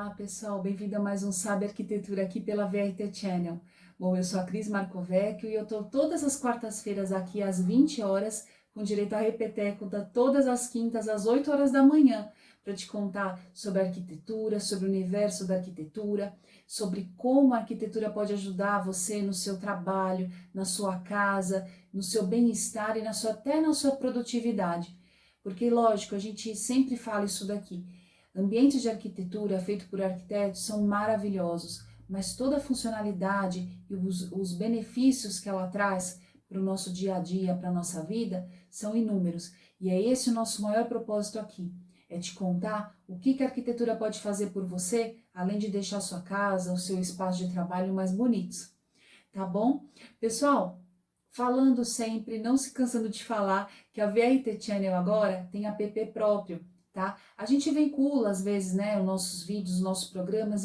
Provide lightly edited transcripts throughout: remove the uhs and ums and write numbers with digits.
Olá pessoal, bem-vindo a mais um Sabe Arquitetura aqui pela VRT Channel. Bom, eu sou a Cris Marcovecchio e eu estou todas as quartas-feiras aqui às 20 horas, com direito a repeteco todas as quintas às 8 horas da manhã, para te contar sobre arquitetura, sobre o universo da arquitetura, sobre como a arquitetura pode ajudar você no seu trabalho, na sua casa, no seu bem-estar e até na sua produtividade. Porque, lógico, a gente sempre fala isso daqui. Ambientes de arquitetura feito por arquitetos são maravilhosos, mas toda a funcionalidade e os benefícios que ela traz para o nosso dia a dia, para a nossa vida, são inúmeros. E é esse o nosso maior propósito aqui, é te contar o que a arquitetura pode fazer por você, além de deixar sua casa, o seu espaço de trabalho mais bonitos. Tá bom? Pessoal, falando sempre, não se cansando de falar, que a VRT Channel agora tem app próprio. Tá? A gente vincula às vezes, né, os nossos vídeos, os nossos programas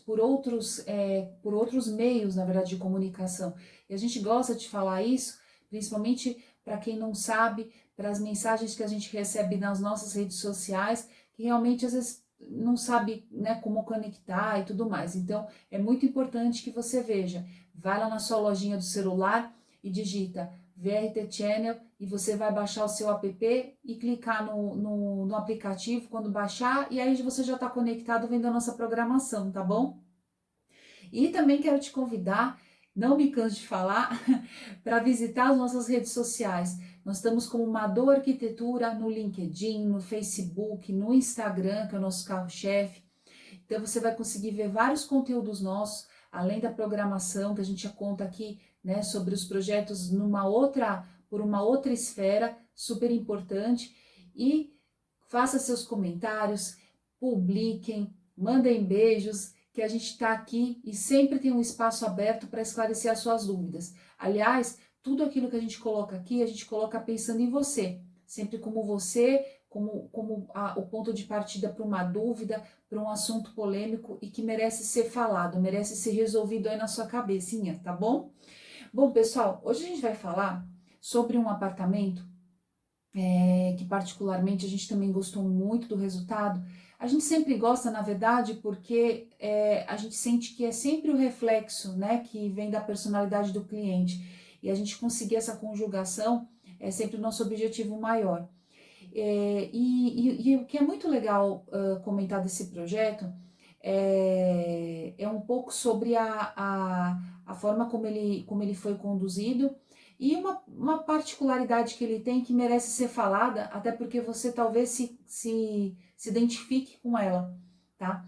por outros meios, na verdade, de comunicação. E a gente gosta de falar isso, principalmente para quem não sabe, para as mensagens que a gente recebe nas nossas redes sociais, que realmente às vezes não sabe, né, como conectar e tudo mais. Então, é muito importante que você veja. Vai lá na sua lojinha do celular e digita VRT Channel e você vai baixar o seu app e clicar no aplicativo quando baixar e aí você já está conectado vendo a nossa programação, tá bom? E também quero te convidar, não me canso de falar, para visitar as nossas redes sociais. Nós estamos como Mador Arquitetura no LinkedIn, no Facebook, no Instagram, que é o nosso carro-chefe. Então você vai conseguir ver vários conteúdos nossos, além da programação que a gente já conta aqui, né, sobre os projetos por uma outra esfera super importante. E faça seus comentários, publiquem, mandem beijos, que a gente está aqui e sempre tem um espaço aberto para esclarecer as suas dúvidas. Aliás, tudo aquilo que a gente coloca aqui, a gente coloca pensando em você, sempre como você, o ponto de partida para uma dúvida, para um assunto polêmico e que merece ser falado, merece ser resolvido aí na sua cabecinha, tá bom? Bom, pessoal, hoje a gente vai falar sobre um apartamento que particularmente a gente também gostou muito do resultado. A gente sempre gosta, na verdade, porque a gente sente que é sempre o reflexo, né, que vem da personalidade do cliente. E a gente conseguir essa conjugação é sempre o nosso objetivo maior. E o que é muito legal comentar desse projeto é um pouco sobre a forma como ele foi conduzido e uma particularidade que ele tem que merece ser falada, até porque você talvez se identifique com ela, tá?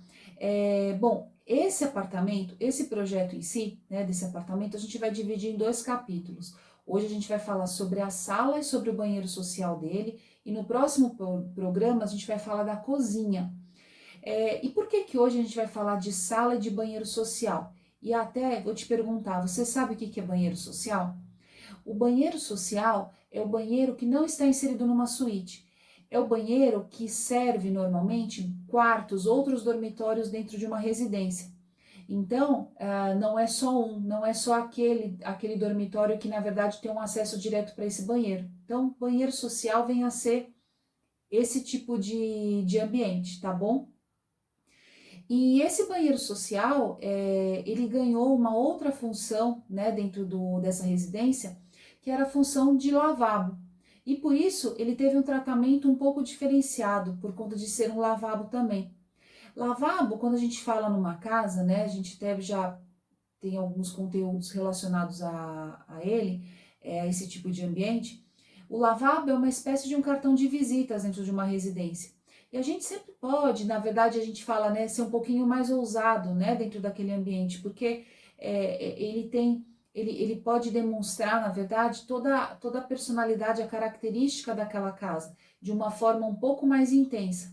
Bom, esse projeto em si, né, desse apartamento, a gente vai dividir em 2 capítulos. Hoje a gente vai falar sobre a sala e sobre o banheiro social dele, e no próximo programa a gente vai falar da cozinha. E por que hoje a gente vai falar de sala e de banheiro social? E até vou te perguntar, você sabe o que é banheiro social? O banheiro social é o banheiro que não está inserido numa suíte. É o banheiro que serve normalmente quartos, outros dormitórios dentro de uma residência. Então, não é só não é só aquele dormitório que na verdade tem um acesso direto para esse banheiro. Então, banheiro social vem a ser esse tipo de ambiente, tá bom? E esse banheiro social, ele ganhou uma outra função, né, dentro dessa residência, que era a função de lavabo. E por isso ele teve um tratamento um pouco diferenciado, por conta de ser um lavabo também. Lavabo, quando a gente fala numa casa, né, a gente já tem alguns conteúdos relacionados a ele, a esse tipo de ambiente. O lavabo é uma espécie de um cartão de visitas dentro de uma residência. E a gente sempre pode, na verdade, a gente fala, né, ser um pouquinho mais ousado, né, dentro daquele ambiente, porque ele pode demonstrar, na verdade, toda a personalidade, a característica daquela casa, de uma forma um pouco mais intensa.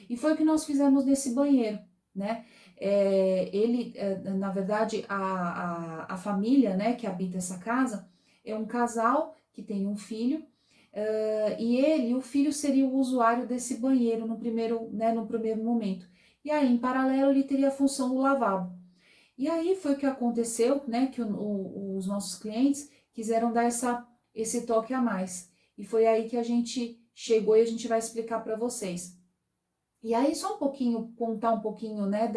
E foi o que nós fizemos nesse banheiro, né? Na verdade, a família, né, que habita essa casa é um casal que tem um filho, e o filho seria o usuário desse banheiro no primeiro momento. E aí, em paralelo, ele teria a função do lavabo. E aí foi o que aconteceu, né, que os nossos clientes quiseram dar esse toque a mais. E foi aí que a gente chegou e a gente vai explicar para vocês. E aí, só um pouquinho, contar um pouquinho, né,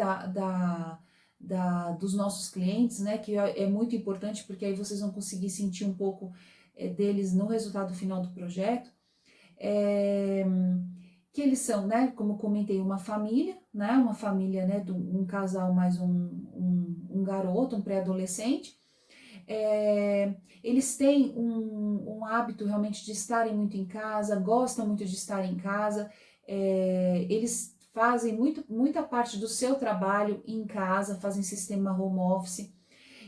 dos nossos clientes, né, que é muito importante, porque aí vocês vão conseguir sentir um pouco deles no resultado final do projeto. É, que eles são, né, como eu comentei, uma família, né, um casal mais um garoto, um pré-adolescente. Eles têm um hábito realmente de estarem muito em casa, gostam muito de estar em casa, eles fazem muita parte do seu trabalho em casa, fazem sistema home office,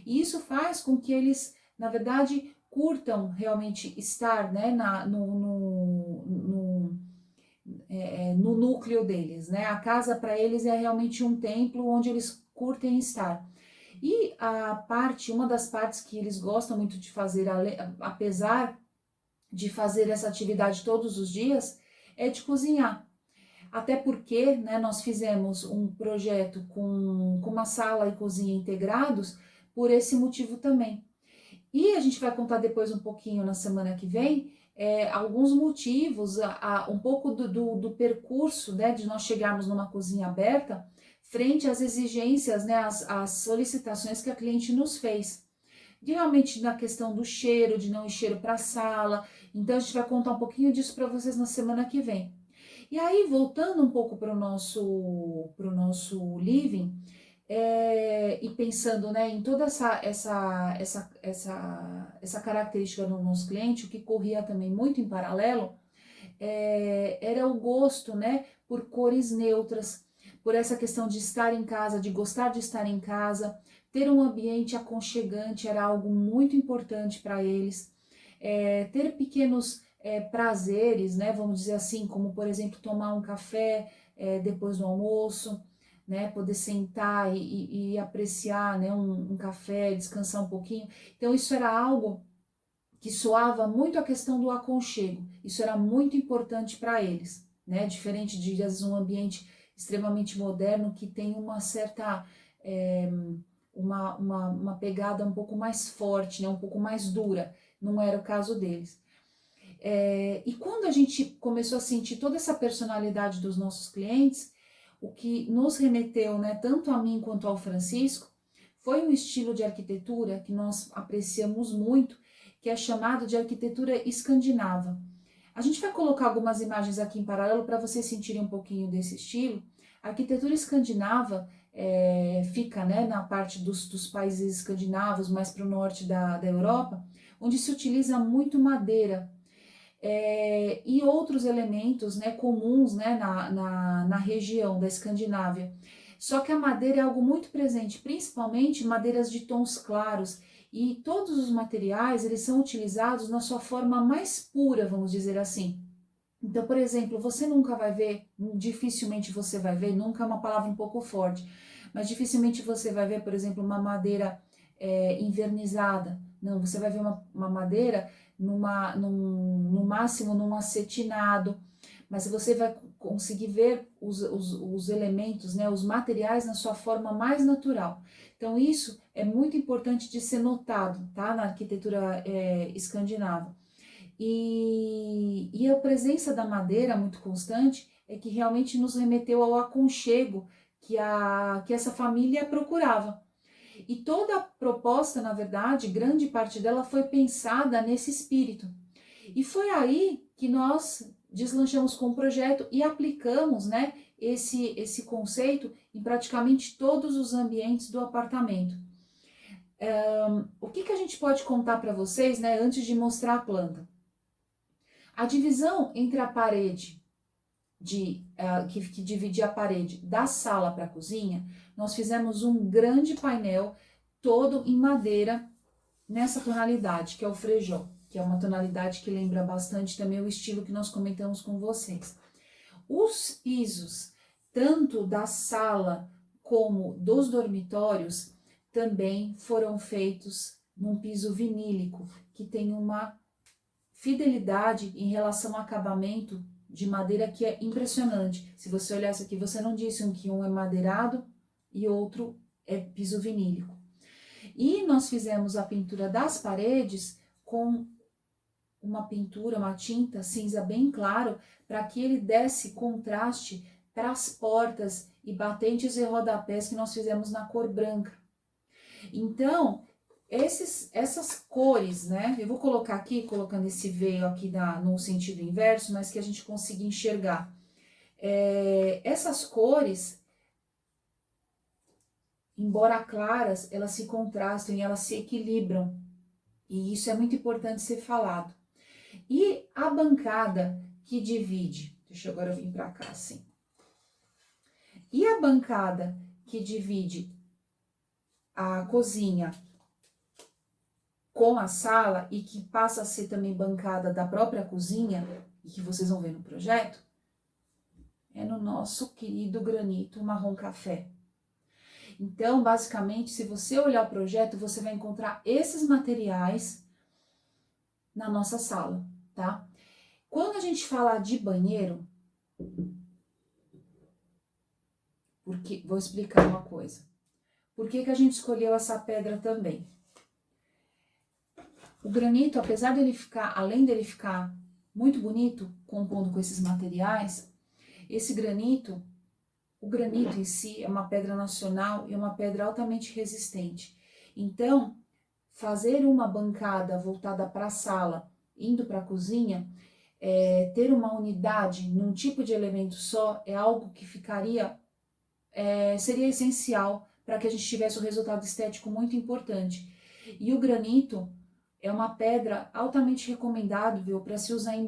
e isso faz com que eles, na verdade, curtam realmente estar, né, no núcleo deles, né? A casa para eles é realmente um templo onde eles curtem estar. E uma das partes que eles gostam muito de fazer, apesar de fazer essa atividade todos os dias, é de cozinhar. Até porque, né, nós fizemos um projeto com uma sala e cozinha integrados por esse motivo também. E a gente vai contar depois um pouquinho na semana que vem alguns motivos, um pouco do percurso, né, de nós chegarmos numa cozinha aberta frente às exigências, né, às solicitações que a cliente nos fez. De realmente na questão do cheiro, de não ir cheiro para a sala. Então a gente vai contar um pouquinho disso para vocês na semana que vem. E aí, voltando um pouco para o nosso living, e pensando, né, em toda essa característica do nosso cliente, o que corria também muito em paralelo, era o gosto, né, por cores neutras, por essa questão de estar em casa, de gostar de estar em casa, ter um ambiente aconchegante era algo muito importante para eles, ter pequenos prazeres, né, vamos dizer assim, como por exemplo tomar um café depois do almoço, né, poder sentar e apreciar, né, um café, descansar um pouquinho. Então isso era algo que soava muito a questão do aconchego. Isso era muito importante para eles, né? Diferente de, às vezes, um ambiente extremamente moderno que tem uma certa uma pegada um pouco mais forte, né? Um pouco mais dura. Não era o caso deles. E quando a gente começou a sentir toda essa personalidade dos nossos clientes, o que nos remeteu, né, tanto a mim quanto ao Francisco, foi um estilo de arquitetura que nós apreciamos muito, que é chamado de arquitetura escandinava. A gente vai colocar algumas imagens aqui em paralelo para vocês sentirem um pouquinho desse estilo. A arquitetura escandinava fica, né, na parte dos países escandinavos, mais para o norte da Europa, onde se utiliza muito madeira e outros elementos, né, comuns, né, na região da Escandinávia. Só que a madeira é algo muito presente, principalmente madeiras de tons claros, e todos os materiais eles são utilizados na sua forma mais pura, vamos dizer assim. Então, por exemplo, você nunca vai ver, dificilmente você vai ver, nunca é uma palavra um pouco forte, mas dificilmente você vai ver, por exemplo, uma madeira invernizada. Não, você vai ver uma madeira no máximo num acetinado, mas você vai conseguir ver os elementos, né, os materiais na sua forma mais natural. Então, isso é muito importante de ser notado, tá, na arquitetura escandinava. E a presença da madeira muito constante é que realmente nos remeteu ao aconchego que essa família procurava. E toda a proposta, na verdade, grande parte dela foi pensada nesse espírito. E foi aí que nós deslanchamos com o projeto e aplicamos, né, esse conceito em praticamente todos os ambientes do apartamento. O que a gente pode contar para vocês, né, antes de mostrar a planta? A divisão entre a parede que dividia a parede da sala para a cozinha, nós fizemos um grande painel todo em madeira nessa tonalidade, que é o frejó, que é uma tonalidade que lembra bastante também o estilo que nós comentamos com vocês. Os pisos, tanto da sala como dos dormitórios, também foram feitos num piso vinílico, que tem uma fidelidade em relação ao acabamento de madeira que é impressionante. Se você olhasse aqui, você não disse que um é madeirado e outro é piso vinílico. E nós fizemos a pintura das paredes com uma tinta cinza bem claro, para que ele desse contraste para as portas e batentes e rodapés que nós fizemos na cor branca. Então, essas cores, né? Eu vou colocar aqui, colocando esse veio aqui no sentido inverso, mas que a gente consiga enxergar. Essas cores, embora claras, elas se contrastam e elas se equilibram. E isso é muito importante ser falado. E a bancada que divide, deixa eu agora vir para cá assim. E a bancada que divide a cozinha com a sala e que passa a ser também bancada da própria cozinha, e que vocês vão ver no projeto, é no nosso querido granito marrom café. Então, basicamente, se você olhar o projeto, você vai encontrar esses materiais na nossa sala, tá? Quando a gente fala de banheiro, porque vou explicar uma coisa. Por que a gente escolheu essa pedra também? O granito, apesar dele ficar, além dele ficar muito bonito, compondo com esses materiais, esse granito, o granito em si é uma pedra nacional e uma pedra altamente resistente. Então, fazer uma bancada voltada para a sala, indo para a cozinha, ter uma unidade num tipo de elemento só é algo que seria essencial para que a gente tivesse um resultado estético muito importante. E o granito é uma pedra altamente recomendável para se usar em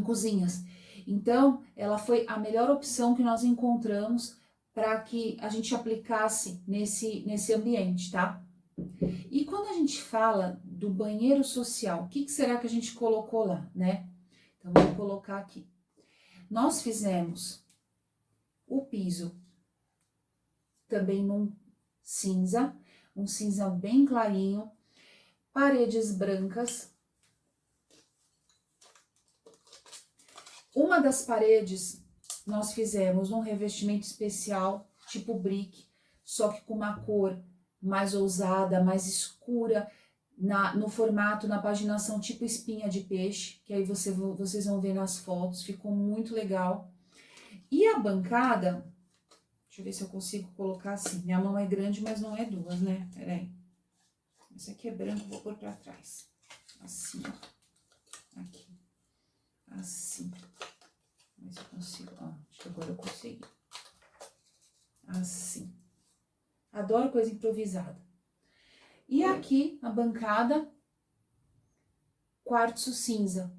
cozinhas. Então, ela foi a melhor opção que nós encontramos para que a gente aplicasse nesse ambiente, tá? E quando a gente fala do banheiro social, o que será que a gente colocou lá, né? Então, vou colocar aqui. Nós fizemos o piso também num cinza, um cinza bem clarinho, paredes brancas. Uma das paredes nós fizemos um revestimento especial, tipo brick, só que com uma cor mais ousada, mais escura, no formato, na paginação tipo espinha de peixe, que aí vocês vão ver nas fotos, ficou muito legal. E a bancada, deixa eu ver se eu consigo colocar assim, minha mão é grande, mas não é duas, né? Peraí. Esse aqui é branco, vou pôr pra trás. Assim, ó. Aqui. Assim. Vamos ver se eu consigo. Ó, acho que agora eu consegui. Assim. Adoro coisa improvisada. E aqui, a bancada, quartzo cinza.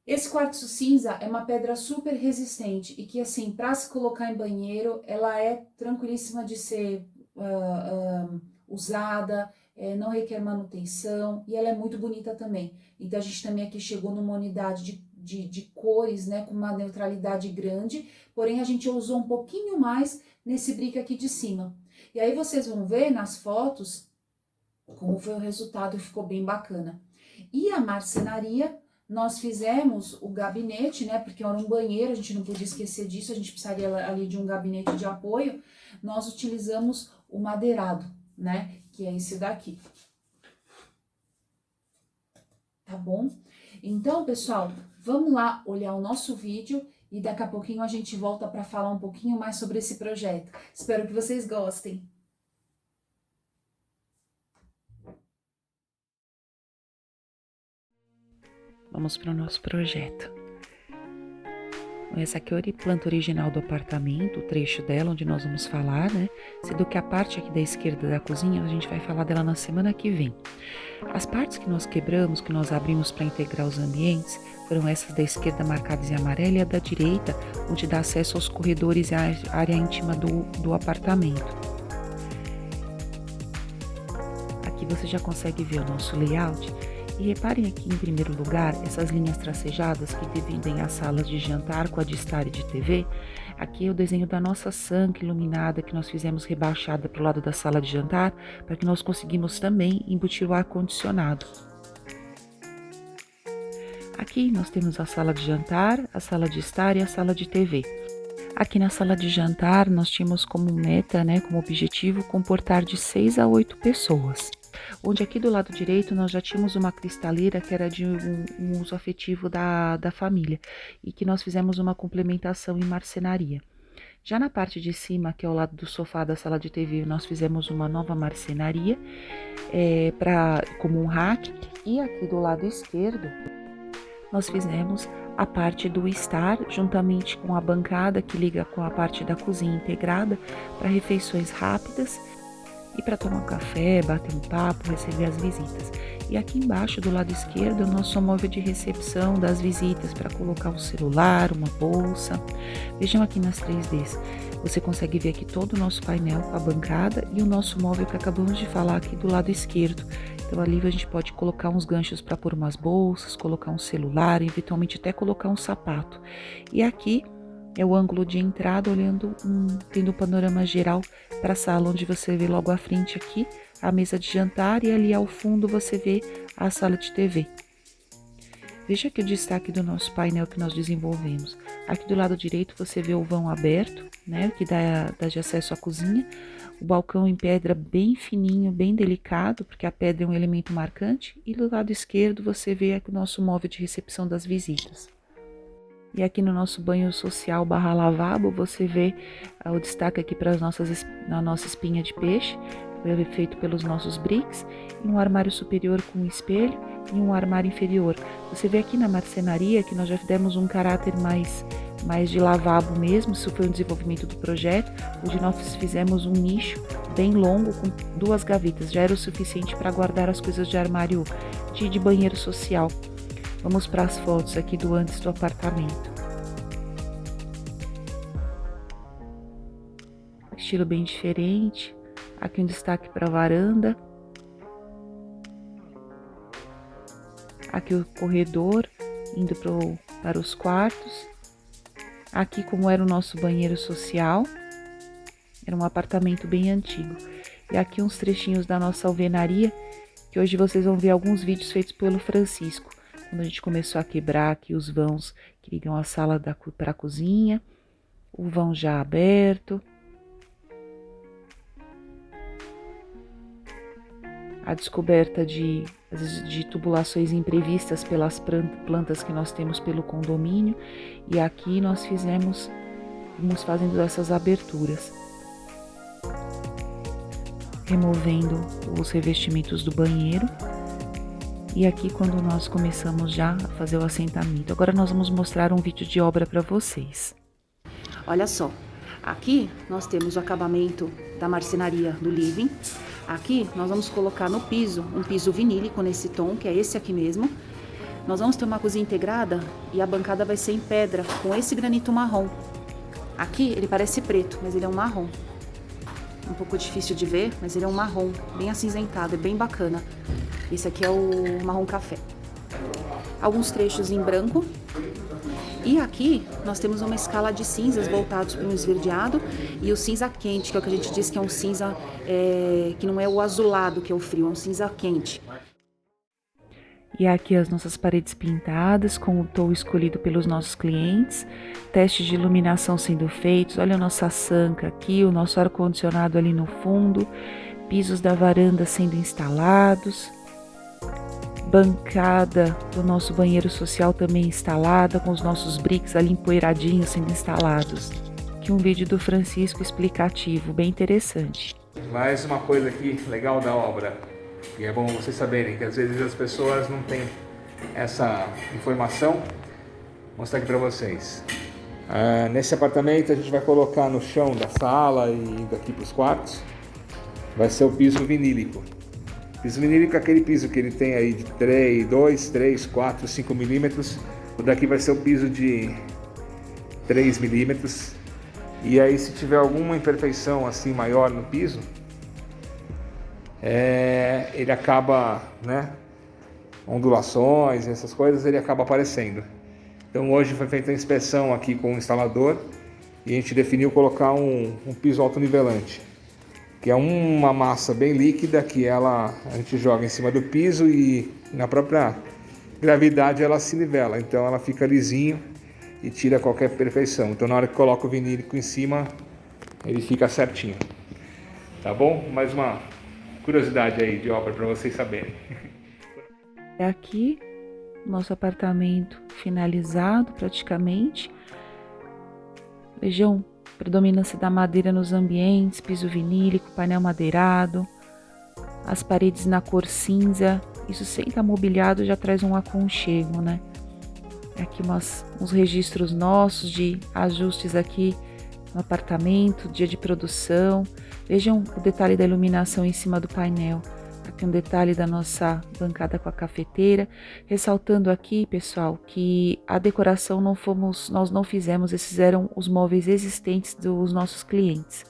Esse quartzo cinza é uma pedra super resistente e que, assim, para se colocar em banheiro, ela é tranquilíssima de ser usada, não requer manutenção e ela é muito bonita também. Então, a gente também aqui chegou numa unidade de cores, né, com uma neutralidade grande, porém a gente usou um pouquinho mais nesse brick aqui de cima. E aí vocês vão ver nas fotos como foi o resultado, ficou bem bacana. E a marcenaria, nós fizemos o gabinete, né, porque era um banheiro, a gente não podia esquecer disso, a gente precisaria ali de um gabinete de apoio, nós utilizamos o madeirado, né, que é esse daqui. Tá bom? Então, pessoal, vamos lá olhar o nosso vídeo e daqui a pouquinho a gente volta para falar um pouquinho mais sobre esse projeto. Espero que vocês gostem. Vamos para o nosso projeto. Essa aqui é a planta original do apartamento, o trecho dela onde nós vamos falar, né? Sendo que a parte aqui da esquerda da cozinha, a gente vai falar dela na semana que vem. As partes que nós quebramos, que nós abrimos para integrar os ambientes, foram essas da esquerda marcadas em amarelo e a da direita, onde dá acesso aos corredores e à área íntima do apartamento. Aqui você já consegue ver o nosso layout. E reparem aqui, em primeiro lugar, essas linhas tracejadas que dividem as salas de jantar com a de estar e de TV. Aqui é o desenho da nossa sanca iluminada que nós fizemos rebaixada para o lado da sala de jantar, para que nós conseguimos também embutir o ar-condicionado. Aqui nós temos a sala de jantar, a sala de estar e a sala de TV. Aqui na sala de jantar nós tínhamos como meta, como objetivo, comportar de 6 a 8 pessoas. onde aqui do lado direito nós já tínhamos uma cristaleira que era de um uso afetivo da família e que nós fizemos uma complementação em marcenaria. Já na parte de cima, que é ao lado do sofá da sala de TV, nós fizemos uma nova marcenaria como um rack, e aqui do lado esquerdo nós fizemos a parte do estar, juntamente com a bancada que liga com a parte da cozinha integrada para refeições rápidas e para tomar um café, bater um papo, receber as visitas. E aqui embaixo, do lado esquerdo, é o nosso móvel de recepção das visitas para colocar um celular, uma bolsa. Vejam aqui nas 3Ds. Você consegue ver aqui todo o nosso painel com a bancada e o nosso móvel que acabamos de falar aqui do lado esquerdo. Então ali a gente pode colocar uns ganchos para pôr umas bolsas, colocar um celular, eventualmente até colocar um sapato. E aqui é o ângulo de entrada, tendo um panorama geral para a sala, onde você vê logo à frente aqui a mesa de jantar e ali ao fundo você vê a sala de TV. Veja aqui o destaque do nosso painel que nós desenvolvemos. Aqui do lado direito você vê o vão aberto, né, que dá de acesso à cozinha. O balcão em pedra bem fininho, bem delicado, porque a pedra é um elemento marcante. E do lado esquerdo você vê aqui o nosso móvel de recepção das visitas. E aqui no nosso banho social / lavabo, você vê o destaque aqui para a nossa espinha de peixe, feito pelos nossos bricks, e um armário superior com um espelho e um armário inferior. Você vê aqui na marcenaria que nós já demos um caráter mais de lavabo mesmo, isso foi um desenvolvimento do projeto, onde nós fizemos um nicho bem longo com 2 gavetas, já era o suficiente para guardar as coisas de armário de banheiro social. Vamos para as fotos aqui do antes do apartamento. Estilo bem diferente. Aqui um destaque para a varanda. Aqui o corredor indo para os quartos. Aqui como era o nosso banheiro social. Era um apartamento bem antigo. E aqui uns trechinhos da nossa alvenaria, que hoje vocês vão ver alguns vídeos feitos pelo Francisco. Quando a gente começou a quebrar aqui os vãos que ligam a sala para a cozinha, o vão já aberto, a descoberta de tubulações imprevistas pelas plantas que nós temos pelo condomínio, e aqui nós fomos fazendo essas aberturas, removendo os revestimentos do banheiro. E aqui quando nós começamos já a fazer o assentamento. Agora nós vamos mostrar um vídeo de obra para vocês. Olha só, aqui nós temos o acabamento da marcenaria do living. Aqui nós vamos colocar no piso, um piso vinílico nesse tom, que é esse aqui mesmo. Nós vamos ter uma cozinha integrada e a bancada vai ser em pedra, com esse granito marrom. Aqui ele parece preto, mas ele é um marrom. Um pouco difícil de ver, mas ele é um marrom, bem acinzentado, é bem bacana. Esse aqui é o marrom café. Alguns trechos em branco. E aqui nós temos uma escala de cinzas voltados para um esverdeado e o cinza quente, que é o que a gente diz que é um cinza que não é o azulado, que é o frio, é um cinza quente. E aqui as nossas paredes pintadas com o tom escolhido pelos nossos clientes, testes de iluminação sendo feitos, olha a nossa sanca aqui, o nosso ar-condicionado ali no fundo, pisos da varanda sendo instalados, bancada do nosso banheiro social também instalada, com os nossos bricks ali empoeiradinhos sendo instalados. Aqui um vídeo do Francisco explicativo, bem interessante. Mais uma coisa aqui legal da obra, e é bom vocês saberem que às vezes as pessoas não têm essa informação. Vou mostrar aqui para vocês. Nesse apartamento a gente vai colocar no chão da sala e daqui para os quartos, vai ser o piso vinílico. Piso vinílico é aquele piso que ele tem aí de 2, 3, 4, 5 milímetros. O daqui vai ser o piso de 3 milímetros. E aí se tiver alguma imperfeição assim maior no piso, ele acaba, né, ondulações, essas coisas, ele acaba aparecendo. Então hoje foi feita a inspeção aqui com o instalador e a gente definiu colocar um piso autonivelante, que é uma massa bem líquida que a gente joga em cima do piso e na própria gravidade ela se nivela, então ela fica lisinho e tira qualquer imperfeição. Então na hora que coloca o vinílico em cima, ele fica certinho. Tá bom? Mais uma curiosidade aí de obra para vocês saberem. É aqui nosso apartamento finalizado praticamente. Vejam, predominância da madeira nos ambientes, piso vinílico, painel madeirado, as paredes na cor cinza. Isso sem estar mobiliado já traz um aconchego, né? Aqui uns registros nossos de ajustes aqui no apartamento, dia de produção. Vejam o detalhe da iluminação em cima do painel. Aqui um detalhe da nossa bancada com a cafeteira. Ressaltando aqui, pessoal, que a decoração nós não fizemos, esses eram os móveis existentes dos nossos clientes.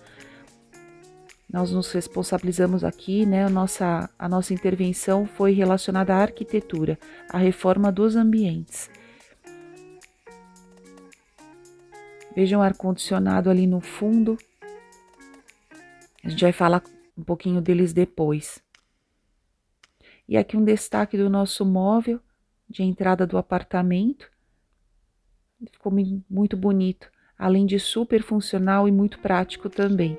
Nós nos responsabilizamos aqui, né? A nossa intervenção foi relacionada à arquitetura, à reforma dos ambientes. Vejam o ar-condicionado ali no fundo. A gente vai falar um pouquinho deles depois. E aqui um destaque do nosso móvel de entrada do apartamento. Ficou muito bonito, além de super funcional e muito prático também.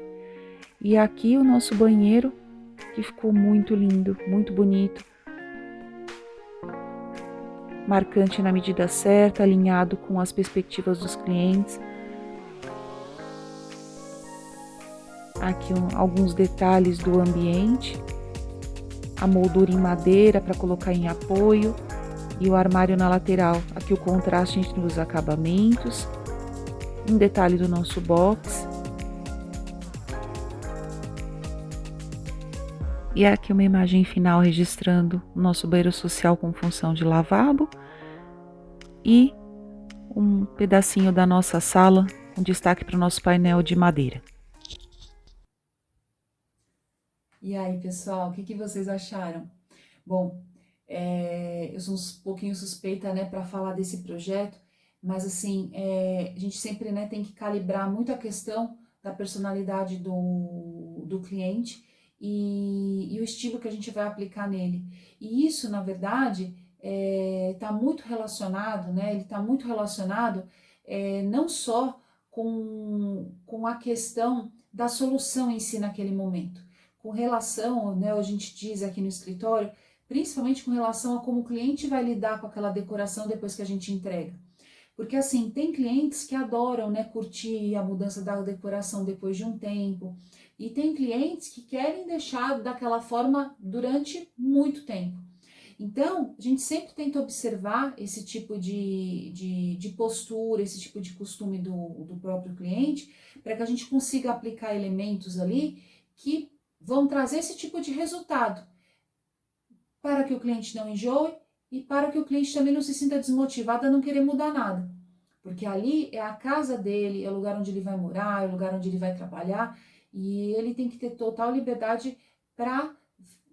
E aqui o nosso banheiro, que ficou muito lindo, muito bonito. Marcante na medida certa, alinhado com as perspectivas dos clientes. Aqui alguns detalhes do ambiente. A moldura em madeira para colocar em apoio. E o armário na lateral. Aqui o contraste entre os acabamentos. Um detalhe do nosso box. E aqui uma imagem final registrando o nosso banheiro social com função de lavabo. E um pedacinho da nossa sala, com destaque para o nosso painel de madeira. E aí, pessoal, o que vocês acharam? Bom, eu sou um pouquinho suspeita, né, para falar desse projeto, mas assim, a gente sempre, né, tem que calibrar muito a questão da personalidade do cliente e o estilo que a gente vai aplicar nele. E isso, na verdade, está muito relacionado, né, ele está muito relacionado não só com a questão da solução em si naquele momento, com relação, né, a gente diz aqui no escritório, principalmente com relação a como o cliente vai lidar com aquela decoração depois que a gente entrega. Porque assim, tem clientes que adoram, né, curtir a mudança da decoração depois de um tempo, e tem clientes que querem deixar daquela forma durante muito tempo. Então, a gente sempre tenta observar esse tipo de postura, esse tipo de costume do próprio cliente, para que a gente consiga aplicar elementos ali que vão trazer esse tipo de resultado, para que o cliente não enjoe e para que o cliente também não se sinta desmotivado a não querer mudar nada. Porque ali é a casa dele, é o lugar onde ele vai morar, é o lugar onde ele vai trabalhar, e ele tem que ter total liberdade para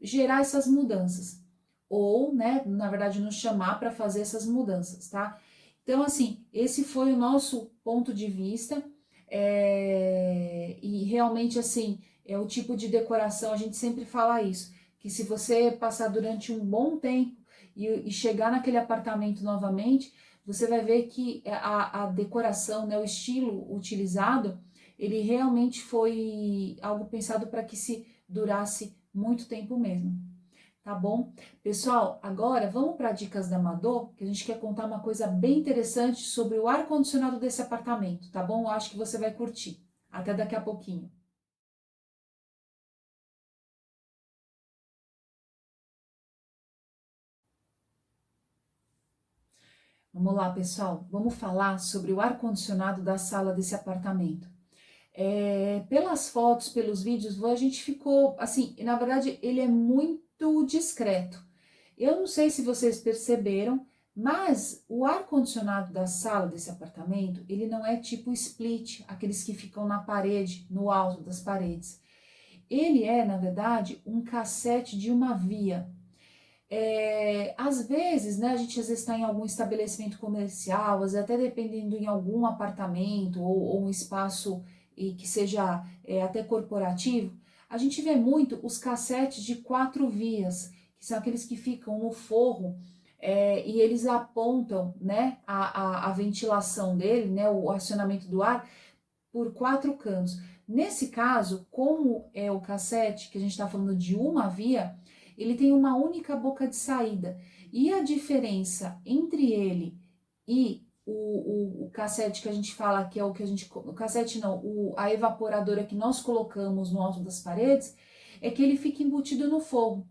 gerar essas mudanças. Ou, né, na verdade, nos chamar para fazer essas mudanças, tá? Então, assim, esse foi o nosso ponto de vista, e realmente, assim, é o tipo de decoração, a gente sempre fala isso, que se você passar durante um bom tempo e chegar naquele apartamento novamente, você vai ver que a decoração, né, o estilo utilizado, ele realmente foi algo pensado para que se durasse muito tempo mesmo. Tá bom? Pessoal, agora vamos para dicas da Madô, que a gente quer contar uma coisa bem interessante sobre o ar-condicionado desse apartamento, tá bom? Eu acho que você vai curtir. Até daqui a pouquinho. Vamos lá, pessoal. Vamos falar sobre o ar-condicionado da sala desse apartamento. Pelas fotos, pelos vídeos, a gente ficou, assim, na verdade, ele é muito discreto. Eu não sei se vocês perceberam, mas o ar-condicionado da sala desse apartamento, ele não é tipo split, aqueles que ficam na parede, no alto das paredes. Ele é, na verdade, um cassete de uma via. Às vezes, né, a gente às vezes está em algum estabelecimento comercial, às vezes até dependendo em algum apartamento ou um espaço que seja até corporativo, a gente vê muito os cassetes de 4 vias, que são aqueles que ficam no forro e eles apontam, né, a ventilação dele, né, o acionamento do ar, por 4 canos. Nesse caso, como é o cassete, que a gente está falando de uma via, ele tem uma única boca de saída. E a diferença entre ele e o cassete que a gente fala que é o que a gente... O cassete não, a evaporadora que nós colocamos no alto das paredes, é que ele fica embutido no forro.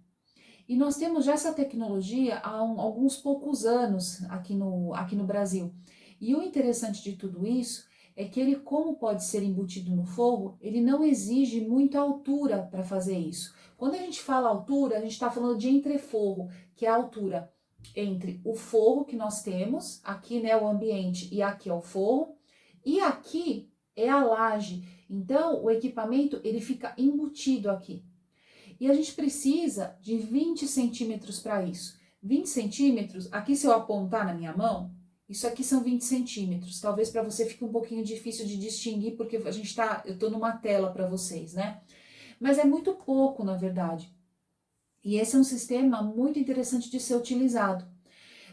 E nós temos já essa tecnologia há alguns poucos anos aqui no Brasil. E o interessante de tudo isso é que ele, como pode ser embutido no forro, ele não exige muita altura para fazer isso. Quando a gente fala altura, a gente está falando de entreforro, que é a altura entre o forro que nós temos, aqui, né, o ambiente, e aqui é o forro, e aqui é a laje. Então, o equipamento, ele fica embutido aqui. E a gente precisa de 20 centímetros para isso. 20 centímetros, aqui se eu apontar na minha mão, isso aqui são 20 centímetros. Talvez para você fique um pouquinho difícil de distinguir, porque eu estou numa tela para vocês, né? Mas é muito pouco, na verdade. E esse é um sistema muito interessante de ser utilizado.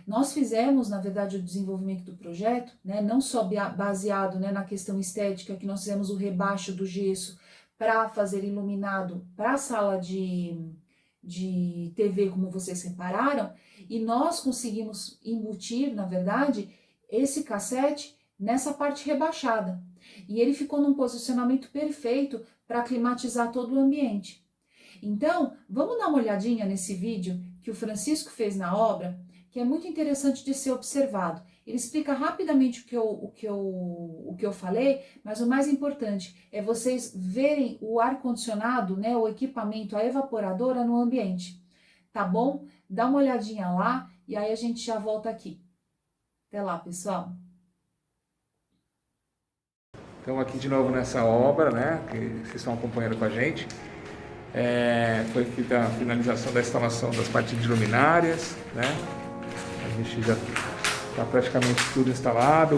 Nós fizemos, na verdade, o desenvolvimento do projeto, né, não só baseado, né, na questão estética, que nós fizemos o rebaixo do gesso para fazer iluminado para a sala de TV, como vocês repararam, e nós conseguimos embutir, na verdade, esse cassete nessa parte rebaixada. E ele ficou num posicionamento perfeito para climatizar todo o ambiente. Então, vamos dar uma olhadinha nesse vídeo que o Francisco fez na obra, que é muito interessante de ser observado. Ele explica rapidamente o que eu falei, mas o mais importante é vocês verem o ar-condicionado, né, o equipamento, a evaporadora no ambiente. Tá bom? Dá uma olhadinha lá e aí a gente já volta aqui. Até lá, pessoal. Então aqui de novo nessa obra, né, que vocês estão acompanhando com a gente. Foi feita a finalização da instalação das partes de luminárias, né? A gente já está praticamente tudo instalado.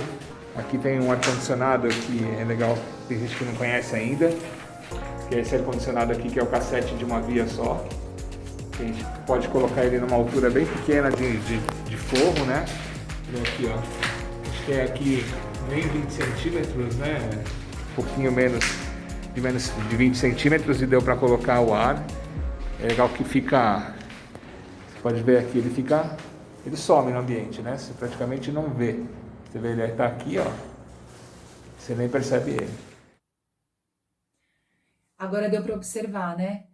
Aqui tem um ar-condicionado que é legal, tem gente que não conhece ainda, que é esse ar-condicionado aqui, que é o cassete de uma via só. A gente pode colocar ele numa altura bem pequena de forro, né? Então aqui, ó, acho que é aqui nem 20 centímetros, né? Um pouquinho menos de 20 centímetros e deu para colocar o ar. É legal que fica, você pode ver aqui, ele some no ambiente, né? Você praticamente não vê. Você vê ele tá aqui, ó, você nem percebe ele. Agora deu para observar, né?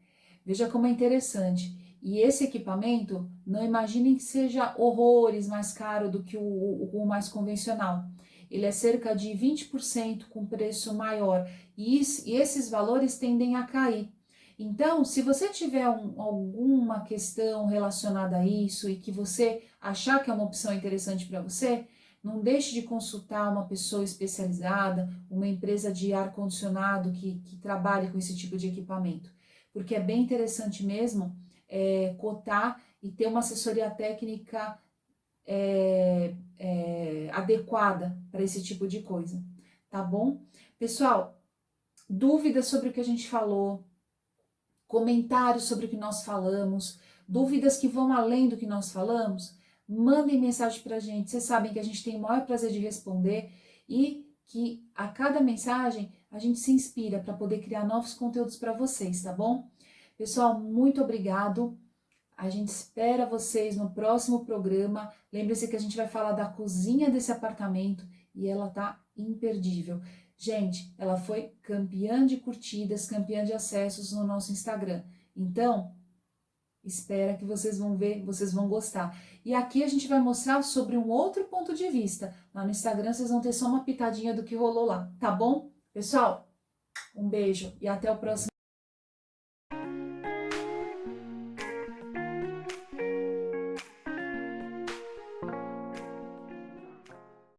Veja como é interessante. E esse equipamento, não imaginem que seja horrores mais caro do que o mais convencional. Ele é cerca de 20% com preço maior. E esses valores tendem a cair. Então, se você tiver alguma questão relacionada a isso e que você achar que é uma opção interessante para você, não deixe de consultar uma pessoa especializada, uma empresa de ar-condicionado que trabalhe com esse tipo de equipamento. Porque é bem interessante mesmo cotar e ter uma assessoria técnica adequada para esse tipo de coisa, tá bom? Pessoal, dúvidas sobre o que a gente falou, comentários sobre o que nós falamos, dúvidas que vão além do que nós falamos, mandem mensagem para a gente. Vocês sabem que a gente tem o maior prazer de responder e que a cada mensagem a gente se inspira para poder criar novos conteúdos para vocês, tá bom? Pessoal, muito obrigado. A gente espera vocês no próximo programa. Lembre-se que a gente vai falar da cozinha desse apartamento e ela tá imperdível. Gente, ela foi campeã de curtidas, campeã de acessos no nosso Instagram. Então, espera que vocês vão ver, vocês vão gostar. E aqui a gente vai mostrar sobre um outro ponto de vista. Lá no Instagram vocês vão ter só uma pitadinha do que rolou lá, tá bom? Pessoal, um beijo e até o próximo.